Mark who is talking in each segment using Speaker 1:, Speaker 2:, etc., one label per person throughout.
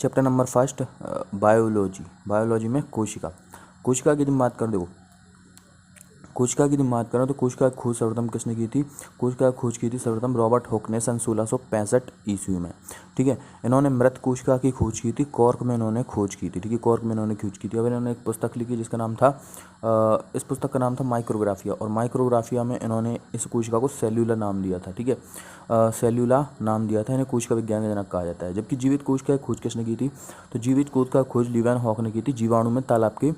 Speaker 1: Chapter number first biology में कोशिका की बात करें, देखो कोशिका की बात करें तो कोशिका की खोज सर्वप्रथम किसने की थी? कोशिका की खोज की थी सर्वप्रथम रॉबर्ट हुक ने सन 1665 ईस्वी में। ठीक है, इन्होंने मृत कोशिका की खोज की थी, कॉर्क में इन्होंने खोज की थी। ठीक है, कॉर्क में इन्होंने खोज की थी। अब इन्होंने एक पुस्तक लिखी जिसका नाम था इस पुस्तक का नाम था माइक्रोग्राफिया, और माइक्रोग्राफिया में इन्होंने इस कोशिका को सेल्यूला नाम दिया था। ठीक है, सेल्यूला नाम दिया था। इन्हें कोशिका विज्ञान का जनक कहा जाता है। जबकि जीवित कोशिका की खोज किसने की थी? तो जीवित कोशिका की खोज लीवेनहॉक ने की थी, जीवाणु में तालाब के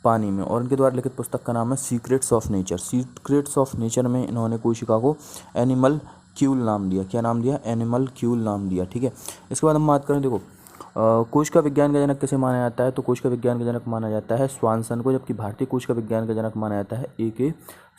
Speaker 1: पानी में। और इनके द्वारा लिखित पुस्तक का नाम है secrets of nature. Secrets of nature में इन्होंने कोशिका को एनिमल क्यूल नाम दिया। क्या नाम दिया? एनिमल क्यूल नाम दिया। ठीक है, इसके बाद हम बात करें, देखो कोशिका विज्ञान का जनक किसे माना जाता है? तो कोशिका विज्ञान का जनक माना जाता है स्वानसन को, जबकि भारतीय कोशिका विज्ञान का जनक माना जाता है ए.के.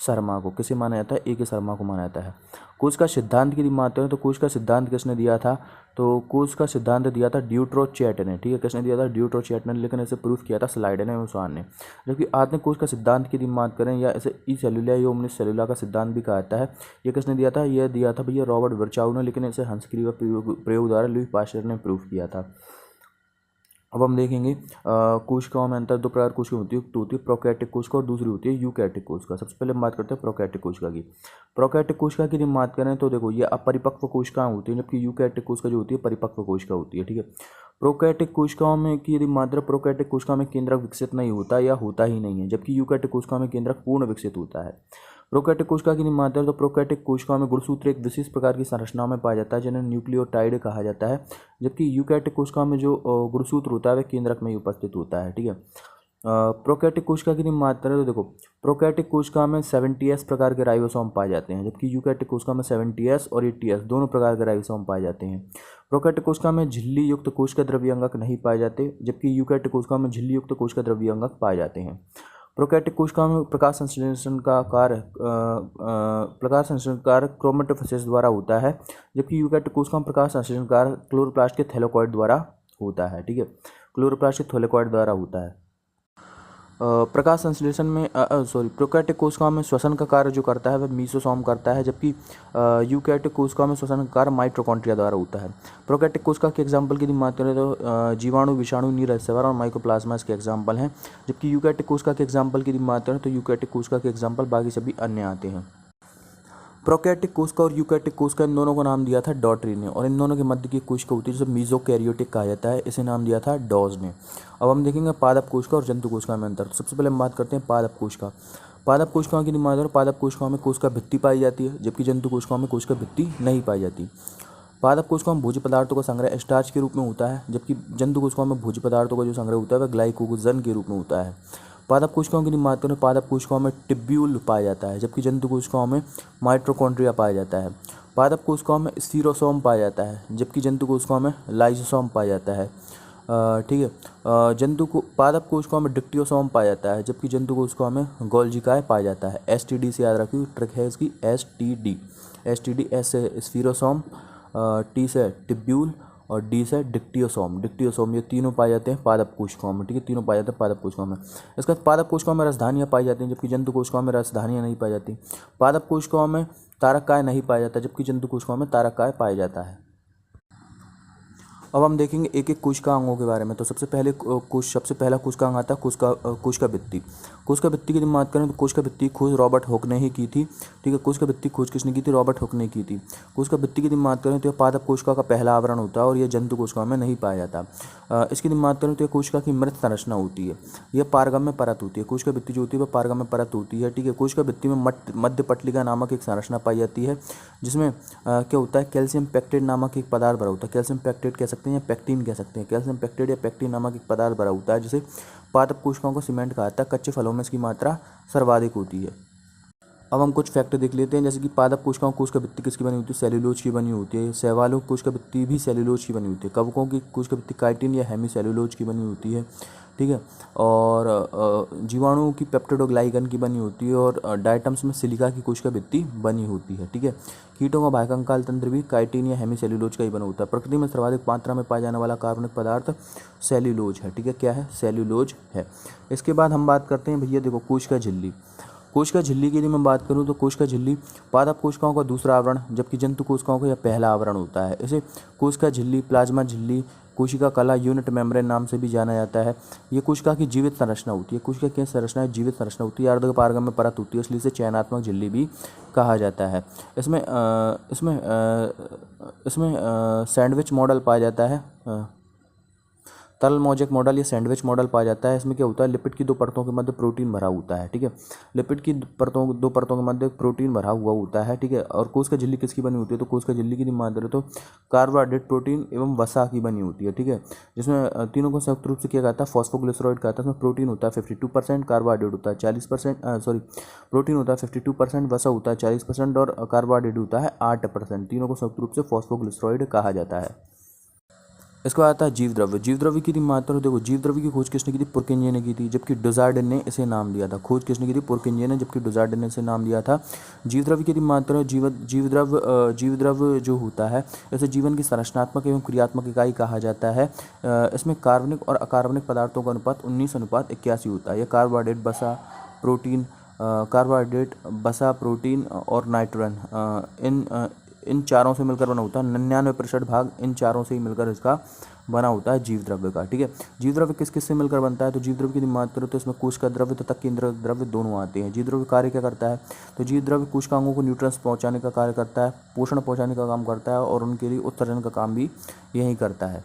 Speaker 1: शर्मा को। किसे माना जाता है? ए.के. शर्मा को माना जाता है। कोशिका सिद्धांत की बात करें तो कोशिका सिद्धांत किसने दिया था? तो कोशिका सिद्धांत दिया था ड्यूट्रोचैट ने। ठीक है, किसने दिया था? ड्यूट्रोचैट ने, लेकिन इसे प्रूफ किया था स्लाइडेन एवं स्वान ने। जबकि आधुनिक कोशिका सिद्धांत की बात करें, या इसे ई सेल्यूला या ओमनिस सेल्यूला का सिद्धांत भी कहा जाता है, ये किसने दिया था? यह दिया था भैया रॉबर्ट विर्चाउ ने, लेकिन इसे हंसक्रिया प्रयोग द्वारा लुई पाश्चर ने प्रूफ किया था। अब हम देखेंगे कोशिकाओं में अंतर। दो प्रकार कोशिका होती है, एक तो होती है प्रोकैरियोटिक कोशिका और दूसरी होती है यूकैरियोटिक कोशिका। सबसे पहले हम बात करते हैं प्रोकैरियोटिक कोशिका की। प्रोकैरियोटिक कोशिका की बात करें तो देखो ये अपरिपक्व कोशिकाएं होती हैं, जबकि यूकैरियोटिक कोशिका जो होती है परिपक्व कोशिका होती है। ठीक है, प्रोकैरियोटिक कोशिकाओं में की यदि मात्रा, प्रोकैरियोटिक कोशिका में केंद्रक विकसित नहीं होता या होता ही नहीं है, जबकि यूकैरियोटिक कोशिका में केंद्रक पूर्ण विकसित होता है। प्रोकैरियोटिक कोशिका की मात्रा, तो प्रोकैरियोटिक कोशिका में गुणसूत्र एक विशेष प्रकार की संरचना में पाया जाता है जिन्हें न्यूक्लियोटाइड कहा जाता है, जबकि यूकैरियोटिक कोशिका में जो गुणसूत्र होता है वह केंद्रक में ही उपस्थित होता है। ठीक है, प्रोकैरियोटिक कोशिका की मात्रा, तो देखो प्रोकैरियोटिक कोशिका में 70S प्रकार के राइबोसोम पाए जाते हैं, जबकि यूकैरियोटिक कोशिका में 70S और 80S दोनों प्रकार के राइबोसोम पाए जाते हैं। प्रोकैरियोटिक कोशिका में झिल्ली युक्त कोशिका द्रव्य अंगक नहीं पाए जाते, जबकि यूकैरियोटिक कोशिका में झिल्ली युक्त कोशिका द्रव्य अंगक पाए जाते हैं। प्रोकैरियोटिक कोशिका में प्रकाश संश्लेषण का कार्य क्रोमेटोफोसिस द्वारा होता है, जबकि यूकैरियोटिक कोशिका में प्रकाश संश्लेषण कार्य क्लोरोप्लास्ट के थैलेकॉइड द्वारा होता है। ठीक है, क्लोरोप्लास्ट के थैलेकॉइड द्वारा होता है। प्रकाश संश्लेषण में प्रोकैरियोटिक कोशिका में श्वसन का कार्य जो करता है वह मीसोसोम करता है, जबकि यूकैरियोटिक कोशिका में श्वसन का कार्य माइटोकॉन्ड्रिया द्वारा होता है। प्रोकैरियोटिक कोशिका के एग्जाम्पल की बात करें तो जीवाणु, विषाणु, नीरसेवर और माइकोप्लाज्मा इसके एग्जाम्पल हैं, जबकि यूकैरियोटिक कोशिका के एग्जाम्पल की बात करें तो यूकैरियोटिक कोशिका के एग्जाम्पल बाकी सभी अन्य आते हैं। प्रोकैरियोटिक कोशिका और यूकैरियोटिक कोशिका इन दोनों को नाम दिया था डॉटरी ने, और इन दोनों के मध्य की कोशिका होती है जिसे मीजोकैरियोटिक कहा जाता है, इसे नाम दिया था डॉज ने। अब हम देखेंगे पादप कोशिका और जंतु कोशिका में अंतर। तो सबसे पहले हम बात करते हैं पादप कोशिका। पादप कोशिकाओं की बात करें, पादप कोशिकाओं में कोशिका भित्ति पाई जाती है, जबकि जंतु कोशिकाओं में कोशिका भित्ति नहीं पाई जाती। पादप कोशिकाओं में भोज्य पदार्थों का संग्रह स्टार्च के रूप में होता है, जबकि जंतु कोशिकाओं में भोज्य पदार्थों का जो संग्रह होता है वह ग्लाइकोजन के रूप में होता है। पादप कोशिकाओं की बात करें, पादप कोशिकाओं में टिब्यूल पाया जाता है, जबकि जंतु कोशिकाओं में माइटोकॉन्ड्रिया पाया जाता है। पादप कोशिकाओं में स्टीरोसोम पाया जाता है, जबकि जंतु कोशिकाओं में लाइसोसोम पाया जाता है। ठीक है, पादप कोशिकाओं में डिक्टियोसोम पाया जाता है, जबकि जंतु कोशिकाओं में गोल्जिकाय पाया जाता है। STD से याद रखिए, ट्रिक है इसकी STD। S से स्फीरोसोम, T से टिब्यूल और D से डिक्टियोसोम ये तीनों पाए जाते हैं पादप कोशिकाओं में। ठीक है, तीनों पाए जाते हैं पादप कोशिकाओं में। इसके बाद पादप कोशिकाओं में रसधानियाँ पाई जाती हैं, जबकि जंतु कोशिकाओं में रसधानियाँ नहीं पाई जाती। पादप कोशिकाओं में तारककाय नहीं पाया जाता, जबकि जंतु कोशिकाओं में तारककाय पाया जाता है। अब हम देखेंगे एक एक कोशिका अंगों के बारे में। तो सबसे पहला कोशिका अंग आता है कोशिका भित्ति। कोशिका भित्ति की बात करें तो कोशिका भित्ति खोज रॉबर्ट हुक ने ही की थी। ठीक है, कोशिका भित्ति खोज किसने की थी? रॉबर्ट हुक ने की थी। कोशिका भित्ति की बात करें तो यह पादप कोशिका का पहला आवरण होता है और यह जंतु कोशिका में नहीं पाया जाता। इसकी बात करें तो यह कोशिका की मृत संरचना होती है, यह पारगम्य परत होती है। कोशिका भित्ति जो होती है वह पारगम्य परत होती है। ठीक है, कोशिका भित्ति में मध्य पटलिका नामक एक संरचना पाई जाती है, जिसमें क्या होता है? कैल्शियम पेक्टेट नामक एक पदार्थ भरा होता है। कैल्शियम पेक्टेट कह सकते हैं या पेक्टिन कह सकते हैं। कैल्शियम पेक्टेट या पेक्टिन नामक एक पदार्थ भरा होता है, जिसे पादप कोशिकाओं को सीमेंट कहा जाता है। कच्चे फलों में इसकी मात्रा सर्वाधिक होती है। अब हम कुछ फैक्ट देख लेते हैं, जैसे कि पादप कोशिकाओं कोशिका भित्ति किसकी बनी होती है? सेल्यूलोज की बनी होती है। शैवालों की कोशिका भित्ति भी सेल्यूलोज की बनी होती है। कवकों की कोशिका भित्ति काइटिन या हेमी सेल्यूलोज की बनी होती है। ठीक है, और जीवाणुओं की पेप्टिडोग्लाइकन की बनी होती है, और डायटम्स में सिलिका की कोशिका भित्ति बनी होती है। ठीक है, कीटों का बाह्यकंकाल तंत्र भी काइटिन या हेमी सेल्यूलोज का ही बना होता है। प्रकृति में सर्वाधिक मात्रा में पाया जाने वाला कार्बनिक पदार्थ सेल्यूलोज है। ठीक है, क्या है? सेल्यूलोज है। इसके बाद हम बात करते हैं भैया, देखो कोशिका झिल्ली। कोशिका झिल्ली की यदि मैं बात करूं तो कोशिका झिल्ली पादप कोशिकाओं का दूसरा आवरण, जबकि जंतु कोशिकाओं का यह पहला आवरण होता है। इसे कोशिका झिल्ली, प्लाज्मा झिल्ली कोशिका कला यूनिट मेम्ब्रेन नाम से भी जाना जाता है। ये कोशिका की जीवित संरचना होती है। कोशिका की संरचना है, जीवित संरचना होती है, अर्ध पारगम्य परत होती है, इसलिए इसे चयनात्मक झिल्ली भी कहा जाता है। इसमें सैंडविच मॉडल पाया जाता है, तरल मोज़ेक मॉडल या सैंडविच मॉडल पाया जाता है। इसमें क्या होता है, लिपिड की दो परतों के मध्य प्रोटीन भरा होता है, ठीक है। लिपिड की दो परतों के मध्य प्रोटीन भरा हुआ होता है, ठीक है। और कोशिका झिल्ली किसकी बनी होती है, तो कोशिका झिल्ली की बात करें तो कार्बोहाइड्रेट, प्रोटीन एवं वसा की बनी होती है, ठीक है। जिसमें तीनों को संयुक्त रूप से किया जाता है फॉस्फोग्लिसराइड कहता है। इसमें प्रोटीन होता है 52%, कार्बोहाइड्रेट होता है 40%, प्रोटीन होता है 52%, वसा होता है 40% और कार्बोहाइड्रेट होता है 8%। तीनों को संयुक्त रूप से फॉस्फोग्लिसराइड कहा जाता है। इसके बाद आता है जीव द्रव्य। जीव द्रव्य की मात्रा, देखो जीव द्रव्य की खोज किसने की थी, पुरकिंजे ने की थी, जबकि डुजार्डिन ने इसे नाम दिया था। खोज किसने की थी, पुरकिंजे ने, जबकि डुजार्डिन ने इसे नाम दिया था। जीव द्रव्य की मात्रा, जीव द्रव्य जो होता है इसे जीवन की संरचनात्मक एवं क्रियात्मक इकाई कहा जाता है। इसमें कार्बनिक और अकार्बनिक पदार्थों का अनुपात 19:81 होता है। यह कार्बोहाइड्रेट, वसा, प्रोटीन और नाइट्रोजन इन चारों से मिलकर बना होता है। 99% भाग इन चारों से ही मिलकर इसका बना होता है जीव द्रव्य का, ठीक है। जीव द्रव्य किस किस से मिलकर बनता है, तो जीव द्रव्य की बात करो तो इसमें कोशिका द्रव्य तथा केंद्रक द्रव्य दोनों आते हैं। जीव द्रव्य कार्य क्या करता है, तो जीव द्रव्य कोशिकाओं को न्यूट्रिएंट्स पहुंचाने का कार्य करता है, पोषण पहुंचाने का काम करता है और उनके लिए उत्सर्जन का काम भी यही करता है।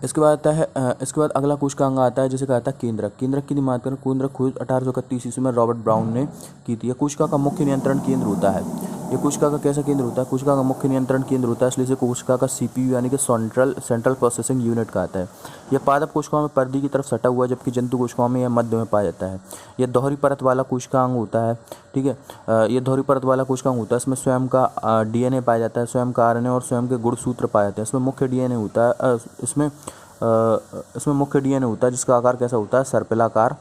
Speaker 1: इसके बाद अगला कोशिका अंग आता है जिसे कहता है केंद्रक। केंद्रक की बात करें, केंद्रक खोज 1831 ईस्वी में रॉबर्ट ब्राउन ने की थी। यह कोशिका का मुख्य नियंत्रण केंद्र होता है। ये कोशिका का कैसा केंद्र होता है, कोशिका का मुख्य नियंत्रण केंद्र होता है, इसलिए इसे कोशिका का CPU यानी कि सेंट्रल प्रोसेसिंग यूनिट कहता है। यह पादप कोशिकाओं में परिधि की तरफ सटा हुआ है, जबकि जंतु कोशिकाओं में यह मध्य में पाया जाता है। यह दोहरी परत वाला कोशिकांग होता है, ठीक है। यह दोहरी परत वाला कोशिकांग होता है। इसमें स्वयं का DNA पाया जाता है, स्वयं का RNA और स्वयं के गुणसूत्र पाए जाते हैं। इसमें मुख्य DNA होता है, इसमें मुख्य DNA होता है जिसका आकार कैसा होता है, सर्पिलाकार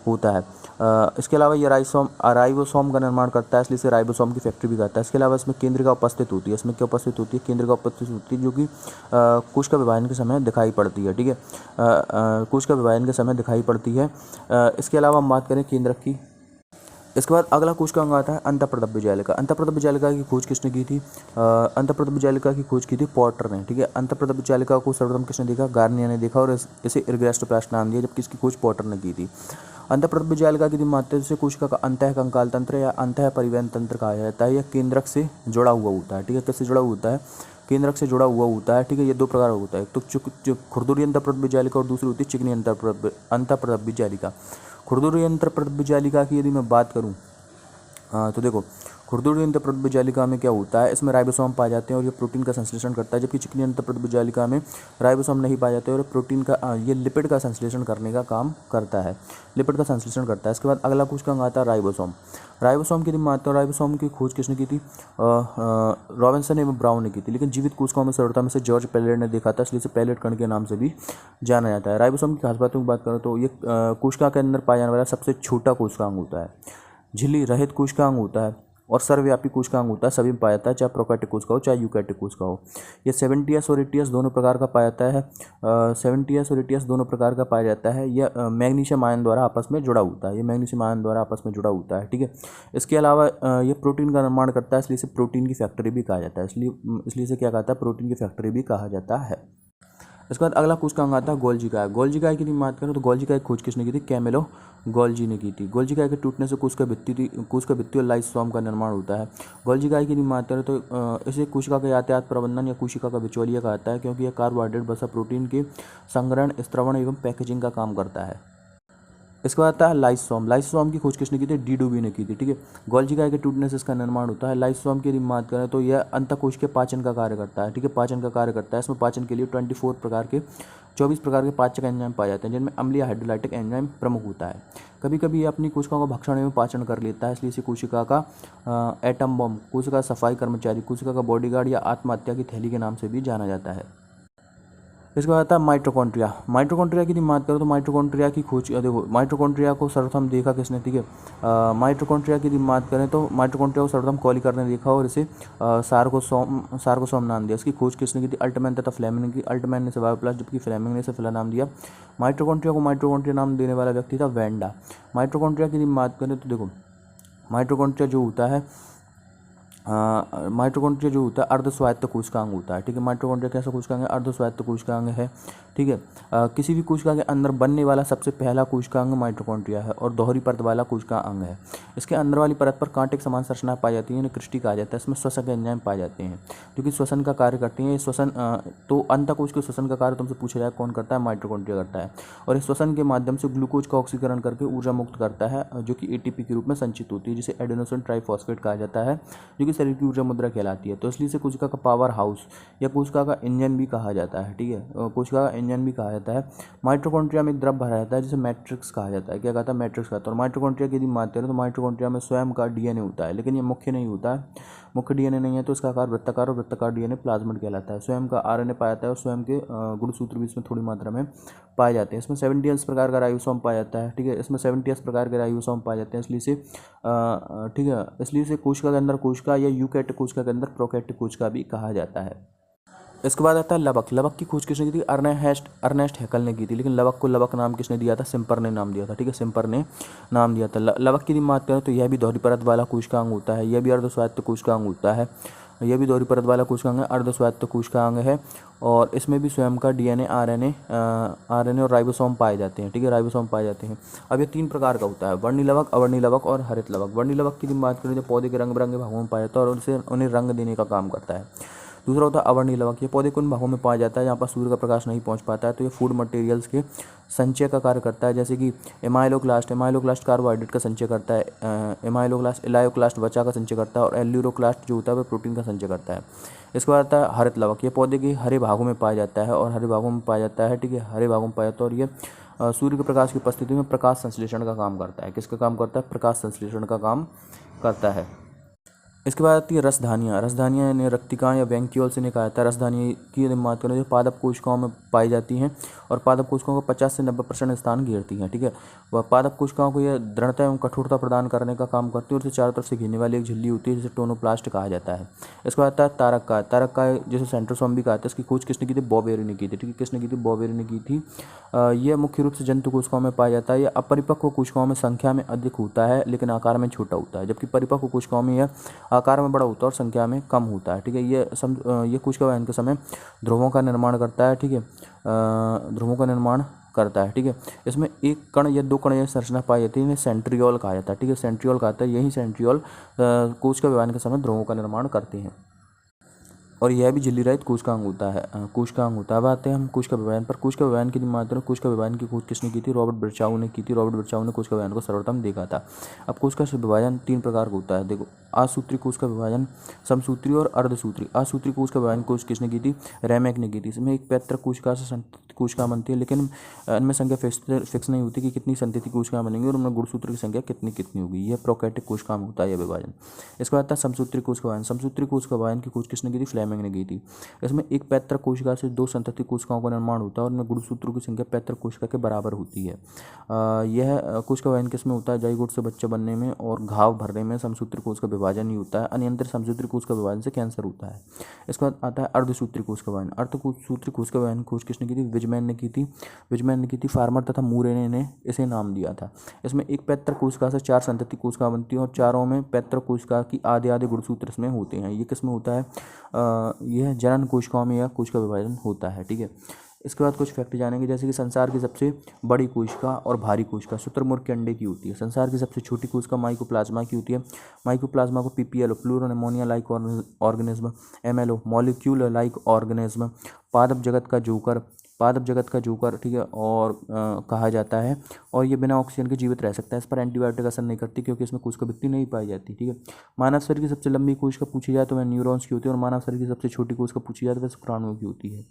Speaker 1: होता है। इसके अलावा ये राइबोसोम का निर्माण करता है, इसलिए इसे राइबोसोम की फैक्ट्री भी कहता है। इसके अलावा इसमें केंद्रिका उपस्थित होती है। इसमें क्या उपस्थित होती है, केंद्रिका उपस्थित होती है, जो कि कोशिका विभाजन के समय दिखाई पड़ती है, ठीक है। कोशिका विभाजन के समय दिखाई पड़ती है। इसके अलावा हम बात करें केंद्रक की। इसके बाद अगला कोशिका अंग आता है अंतःप्रदब्य जालिका। अंतःप्रदब्य जालिका की खोज किसने की थी, अंतःप्रदब्य जालिका की खोज की थी पॉटर ने, ठीक है। अंतःप्रदब्य जालिका को सर्वप्रथम किसने देखा, गार्नियर ने देखा और इसे इर्गैस्ट्रोप्लास्ट नाम दिया, जबकि इसकी खोज पॉटर ने की थी। अंतःप्रदब्य जालिका की माध्यम से कोशिका का अंतःकंकाल तंत्र या अंतः परिवहन तंत्र कहा जाता है। यह केंद्रक से जुड़ा हुआ होता है, ठीक है। किससे जुड़ा होता है, केंद्रक से जुड़ा हुआ होता है, ठीक है। ये दो प्रकार होता है, तो खुरदुरी अंतःप्रदब्य जालिका और दूसरी होती है चिकनी अंतःप्रदब्य जालिका। खुरदुरी अंतःप्रदब्य जालिका की यदि मैं बात करूँ तो देखो खुरदुरी अंतःप्रदब्य जालिका में क्या होता है, इसमें राइबोसोम पाए जाते हैं और ये प्रोटीन का संश्लेषण करता है, जबकि चिकनी अंतःप्रदब्य जालिका में राइबोसोम नहीं पाए जाते और प्रोटीन का ये लिपिड का संश्लेषण करने का काम करता है, लिपिड का संश्लेषण करता है। इसके बाद अगला कोशिका अंग आता है राइबोसोम। राइबोसोम की बात, राइबोसोम की खोज किसने की थी, रॉबिन्सन एवं ब्राउन ने की थी, लेकिन जीवित कोशिकाओं में सर्वप्रथम में से जॉर्ज पैलेट ने देखा था, इसलिए इसे पैलेट कण के नाम से भी जाना जाता है। राइबोसोम की खास बातों की बात करें तो ये कोशिका के अंदर पाया जाने वाला सबसे छोटा कोशिकांग होता है, झिल्ली रहित कोशिकांग होता है और सर्वव्यापी कोशिकांग होता है, सभी में पाया जाता है, चाहे प्रोकैरियोटिक कोशिका हो चाहे यूकैरियोटिक कोशिका हो। ये 70S और 80S दोनों प्रकार का पाया जाता है, 70S और 80S दोनों प्रकार का पाया जाता है। यह मैग्नीशियम आयन द्वारा आपस में जुड़ा होता है, ये मैग्नीशियम आयन द्वारा आपस में जुड़ा होता है, ठीक है। इसके अलावा ये प्रोटीन का निर्माण करता है, इसलिए इसे प्रोटीन की फैक्ट्री भी कहा जाता है, इसलिए इसे क्या कहता है, प्रोटीन की फैक्ट्री भी कहा जाता है। इसके बाद अगला कोशिका अंग आता है गोल्जी काय। गोल्जी काय की बात करें तो गोल्जी काय की खोज किसने की थी, कैमिलो गोल्जी ने की थी। गोल्जी काय के टूटने से कोशिका भित्ति और लाइसोसोम का निर्माण होता है। गोल्जी काय की बात करें तो इसे कोशिका का यातायात प्रबंधन या कोशिका का बिचौलिया कहता है, क्योंकि यह कार्बोहाइड्रेट वसा प्रोटीन के संग्रहण, स्त्रवण एवं पैकेजिंग का काम करता है। इसके बाद आता है लाइसोसोम। लाइसोसोम की खोज किसने की थी, डी डुबी ने की थी, ठीक है। गोल्जी काय के टूटने से इसका निर्माण होता है। लाइसोसोम की बात करें तो यह अंतःकोश के पाचन का कार्य करता है, ठीक है, पाचन का कार्य करता है। इसमें पाचन के लिए 24 प्रकार के पाचक एंजाइम पाए जाते हैं, जिनमें अम्लीय हाइड्रोलाइटिक एंजाइम प्रमुख होता है। कभी कभी ये अपनी कोशिकाओं का भक्षण एवं पाचन कर लेता है, इसलिए इसे कोशिका का एटम बम, कोशिका सफाई कर्मचारी, कोशिका का बॉडीगार्ड या आत्महत्या की थैली के नाम से भी जाना जाता है। इसके बाद आता है माइटोकॉन्ड्रिया। माइटोकॉन्ड्रिया की बात करो तो माइटोकॉन्ड्रिया की खोज, देखो माइटोकॉन्ड्रिया को सर्वप्रथम देखा किसने, ठीक है। माइटोकॉन्ड्रिया की बात करें तो माइटोकॉन्ड्रिया को सर्वप्रथम कॉलिकर ने देखा और इसे सार्कोसोम नाम दिया। इसकी खोज किसने की थी, अल्टमैन तथा फ्लेमिंग ने की। अल्टमैन ने इसे बायोप्लास्ट, जबकि फ्लेमिंग ने इसे फिला नाम दिया। माइटोकॉन्ड्रिया को माइटोकॉन्ड्रिया नाम देने वाला व्यक्ति था वेंडा। माइटोकॉन्ड्रिया की बात करें तो देखो माइटोकॉन्ड्रिया जो होता है माइटोकॉन्ड्रिया जो होता है अर्धस्वायत्त कोशिकांग होता है, ठीक है। माइटोकॉन्ड्रिया कैसा कोशिकांग है? अर्धस्वायत्त कोशिकांग है, ठीक है। किसी भी कोशिका के अंदर बनने वाला सबसे पहला कोशिकांग माइटोकॉन्ड्रिया है और दोहरी परत वाला कोशिका अंग है। इसके अंदर वाली परत पर कांटे के समान संरचना पाई जाती है, इन्हें क्रिस्टी कहा जाता है। इसमें श्वसन एंजाइम पाए जाते हैं जो कि श्वसन का कार्य करते हैं। श्वसन तो अंतःकोश के श्वसन का कार्य तुमसे पूछा जाए कौन करता है? माइटोकॉन्ड्रिया करता है। और इस श्वसन के माध्यम से ग्लूकोज का ऑक्सीकरण करके ऊर्जा मुक्त करता है जो कि एटीपी के रूप में संचित होती है, जिसे एडेनोसिन ट्राइफॉस्फेट कहा जाता है, जो कि शरीर की ऊर्जा मुद्रा कहलाती है। तो इसलिए इसे कोशिका का पावर हाउस या कोशिका का इंजन भी कहा जाता है, ठीक है। कोशिका का इंजन भी कहा जाता है। माइटोकॉन्ड्रिया में एक द्रव भरा जाता है जिसे मैट्रिक्स कहा जाता है। क्या कहता है? मैट्रिक्स कहता है। और माइटोकॉन्ड्रिया की यदि बात करें तो माइटोकॉन्ड्रिया में स्वयं का डीएनए होता है, लेकिन ये मुख्य नहीं होता है। मुख्य डीएनए नहीं है तो इसका आकार वृत्ताकार और वृत्ताकार डीएनए प्लाज्मिड कहलाता है। स्वयं का आरएनए पाया जाता है और स्वयं के गुणसूत्र भी इसमें थोड़ी मात्रा में पाए जाते हैं। इसमें 70 प्रकार का राइबोसोम पाया जाता है, ठीक है। इसमें 70 प्रकार के राइबोसोम पाए जाते हैं, इसलिए से ठीक है, इसलिए से कोशिका के अंदर कोशिका या यूकैरियोटिक कोशिका के अंदर प्रोकैरियोटिक कोशिका भी कहा जाता है। इसके बाद आता है लवक। लवक की खोज किसने की थी? अर्नेस्ट हैकल ने की थी, लेकिन लवक को लवक नाम किसने दिया था? सिम्पर ने नाम दिया था, ठीक है। सिम्पर ने नाम दिया था। लवक की बात करें तो यह भी दोहरी परत वाला कोशिकांग होता है, यह भी अर्धस्वायत्त कोशिकांग होता है। यह भी दोहरी परत वाला कोशिकांग है, अर्धस्वायत्त कोशिकांग है। और इसमें भी स्वयं का डीएनए, आरएनए और राइबोसोम पाए जाते हैं, ठीक है। राइबोसोम पाए जाते हैं। अब ये 3 प्रकार का होता है, वर्णी लवक, अवर्णी लवक और हरित लवक। वर्णी लवक की बात करें तो पौधे के रंग बिरंगे भागों में पाया जाता है और उनसे उन्हें रंग देने का काम करता है। दूसरा होता है अवर्णी लवक। ये पौधे के उन भागों में पाया जाता है जहाँ पर सूर्य का प्रकाश नहीं पहुँच पाता है, तो ये फूड मटेरियल्स के संचय का कार्य करता है, जैसे कि एमाइलोक्लास्ट कार्बोहाइड्रेट का संचय करता है, इलायोक्लास्ट वसा का संचय करता है और एल्यूरोक्लास्ट जो होता है वह प्रोटीन का संचय करता है। इसके बाद आता है हरित लवक। ये पौधे के हरे भागों में पाया जाता है और हरे भागों में पाया जाता है, ठीक है। हरे भागों में पाया जाता है और ये सूर्य के प्रकाश की उपस्थिति में प्रकाश संश्लेषण का काम करता है। किसका काम करता है? प्रकाश संश्लेषण का काम करता है। इसके बाद आती है रसधानियाँ। रसधानियाँ यानी रक्तिकाएँ या वैंक्यूल्स इन्हें कहा जाता है। रसधानियाँ की यदि बात करें जो पादप कोशिकाओं में पाई जाती हैं और पादप कोशिकाओं को 50 से 90% स्थान घेरती हैं, ठीक है। वह पादप कोशिकाओं को यह दृढ़ता एवं कठोरता प्रदान करने का काम करती है और इसे चारों तरफ से घेरने वाली एक झिल्ली होती है जिसे टोनोप्लास्ट कहा जाता है। इसके बाद आता है तारककाय। तारककाय जिसे सेंट्रोसोम भी कहते हैं, इसकी खोज किसने की थी? बॉबेरी ने की थी, ठीक है। किसने की थी? बॉबेरी ने की थी। यह मुख्य रूप से जंतु कोशिकाओं में पाया जाता है। यह अपरिपक्व कोशिकाओं में संख्या में अधिक होता है लेकिन आकार में छोटा होता है, जबकि परिपक्व कोशिकाओं में यह आकार में बड़ा होता है और संख्या में कम होता है, ठीक है। ये कोशिका वहन के समय ध्रुवों का निर्माण करता है, ठीक है। ध्रुवों का निर्माण करता है, ठीक है। इसमें एक कण या 2 कण जैसी संरचना पाई जाती है, इन्हें सेंट्रियोल कहा जाता है, ठीक है। सेंट्रियोल कहा जाता है। यही सेंट्रियोल कोशिका विभाजन के समय ध्रुवों का निर्माण करते हैं और यह भी झिल्ली रहित कोशिकांग होता है। अब आते हैं हम कोशिका विभाजन पर। कोशिका विभाजन की बात करें, कोशिका विभाजन की खोज किसने की थी? रॉबर्ट बर्चाउ ने की थी। रॉबर्ट बर्चाउ ने कोशिका विभाजन को सर्वप्रथम देखा था। अब कोशिका विभाजन 3 प्रकार का होता है, देखो। आसूत्री कोशिका विभाजन, समसूत्री और अर्धसूत्री। आसूत्री कोशिका विभाजन खोज किसने की थी? रैमैक ने की थी। इसमें एक पैतृक कोशिका से संतति कोशिका बनती है, लेकिन इनमें संख्या फिक्स नहीं होती कि कितनी संतति कोशिकाएं बनेंगी और उनमें गुणसूत्र की संख्या कितनी होगी। यह प्रोकैरियोटिक कोशिका में होता है यह विभाजन। इसके बाद आता है समसूत्री कोशिका विभाजन। समसूत्री कोशिका विभाजन की खोज किसने की थी? फ्लेमिंग ने की थी। इसमें एक पैतृक कोशिका से 2 संतति कोशिकाओं का निर्माण होता है और उनमें गुणसूत्रों की संख्या पैतृक कोशिका के बराबर होती है। यह कोशिका विभाजन किसमें होता है? जाइगोट से बच्चा बनने में और घाव भरने में समसूत्री कोशिका विभाजन ही होता है। अनियंत्रित समसूत्री कोशिका विभाजन से कैंसर होता है। इसके बाद आता है अर्धसूत्री कोशिका विभाजन। अर्धसूत्री कोशिका विभाजन खोज किसने की थी? विजमैन ने की थी। फार्मर तथा मूरे ने इसे नाम दिया था। इसमें एक पैतृक कोशिका से 4 संतति कोशिका बनती है और चारों में पैतृक कोशिका की आधे गुणसूत्र इसमें होते हैं। ये किसमें होता है? यह जनन कोशिकाओं में यह कोशिका विभाजन होता है, ठीक है। इसके बाद कुछ फैक्ट जानेंगे, जैसे कि संसार की सबसे बड़ी कोशिका और भारी कोशिका शुतुरमुर्ग के अंडे की होती है। संसार की सबसे छोटी कोशिका माइकोप्लाज्मा की होती है। माइकोप्लाज्मा को PPL pleuro pneumonia like organism, MLO molecule like organism, पादप जगत का जोकर, ठीक है, और कहा जाता है। और ये बिना ऑक्सीजन के जीवित रह सकता है। इस पर एंटीबायोटिक असर नहीं करती क्योंकि इसमें कोशिका भित्ति नहीं पाई जाती, ठीक है। मानव शरीर की सबसे लंबी कोशिका पूछी जाए तो वह न्यूरॉन्स की होती है और मानव शरीर की सबसे छोटी कोशिका पूछी जाए तो वह शुक्राणुओं की होती है।